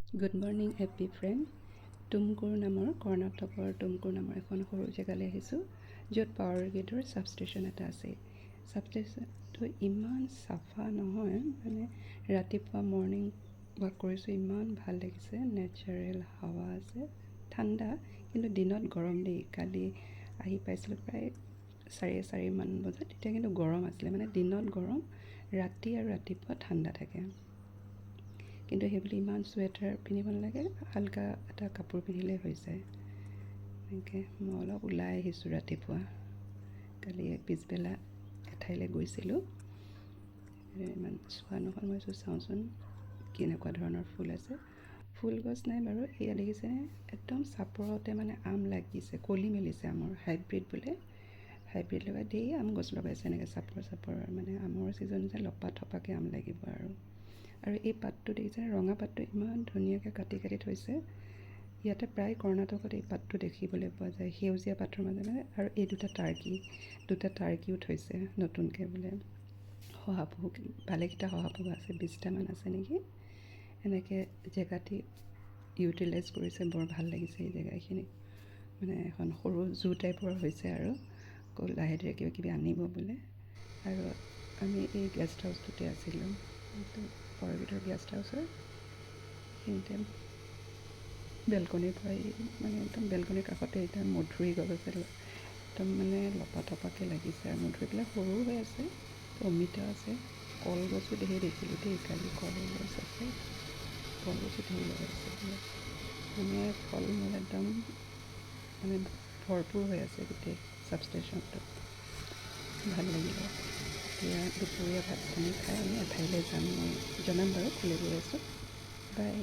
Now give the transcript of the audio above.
Good morning happy friend. Tumkur নামৰ কৰ্ণাটকৰ তুমকুৰ নামৰ এখন সৰু জেগালৈ আহিছোঁ, য'ত পাৱাৰ গ্ৰীডৰ ছাবষ্টেশ্যন এটা আছে। ছাবষ্টেশ্যনটো ইমান চাফা নহয়, মানে ৰাতিপুৱা মৰ্ণিং ৱাক কৰিছোঁ, ইমান ভাল লাগিছে। নেচাৰেল হাৱা আছে, ঠাণ্ডা, কিন্তু দিনত গৰম দেই। কালি আহি পাইছিলোঁ প্ৰায় 4:30মান বজাত, তেতিয়া কিন্তু গৰম আছিলে, মানে দিনত গৰম, ৰাতি আৰু ৰাতিপুৱা ঠাণ্ডা থাকে। কিন্তু সেইবুলি ইমান চুৱেটাৰ পিন্ধিব নালাগে, হালকা এটা কাপোৰ পিন্ধিলেই হৈ যায়। এনেকৈ মই অলপ ওলাই আহিছোঁ ৰাতিপুৱা। কালি পিছবেলা এঠাইলৈ গৈছিলোঁ, ইমান চোৱা নহ'ল। মই চাওঁচোন কেনেকুৱা ধৰণৰ ফুল আছে। ফুল গছ নাই বাৰু, এয়া দেখিছেনে, একদম চাপৰতে মানে আম লাগিছে, কলি মেলিছে আমৰ। হাইব্ৰিড বোলে, হাইব্ৰিড লগাই ধেৰ আম গছ লগাইছে, এনেকৈ চাপৰ মানে আমৰ ছিজন যে লপা থপাকৈ আম লাগিব আৰু এই পাতটো দেখিছে, ৰঙা পাতটো ইমান ধুনীয়াকৈ কাটি থৈছে। ইয়াতে প্ৰায় কৰ্ণাটকত এই পাতটো দেখিবলৈ পোৱা যায়, সেউজীয়া পাতৰ মাজে আৰু এই দুটা টাৰ্কিও থৈছে নতুনকৈ বোলে। শহাপহু ভালেকেইটা শহাপহু আছে, 20টামান আছে নেকি। এনেকৈ জেগাটি ইউটিলাইজ কৰিছে, বৰ ভাল লাগিছে এই জেগাখিনি। মানে এখন সৰু জু টাইপৰ হৈছে আৰু লাহে ধীৰে কিবা আনিব বোলে। আৰু আমি এই গেষ্ট হাউচটোতে আছিলোঁ, পাৱাৰ গেষ্ট হাউচৰ এইখিনিতে বেলকনিৰ পৰা মানে একদম বেলকনিৰ কাষতে এতিয়া মধুৰি গছ আছে, একদম মানে লপা থপাকৈ লাগিছে। আৰু মধুৰিবিলাক সৰু হৈ আছে, অমিতা আছে, কলগছো ধেৰ দেখিলোঁ দেই কালি। কলগছ আছে, কলগছো ধেৰ লগাইছে, মানে ফল মূল একদম মানে ভৰপূৰ হৈ আছে গোটেই ছাবষ্টেশ্যনটোত। ভাল লাগিলে। এতিয়া দুপৰীয়া ভাত পানী খাই আমি এঠাইলৈ যাম, মই জনাম বাৰু কলৈ গৈ আছোঁ। বাই।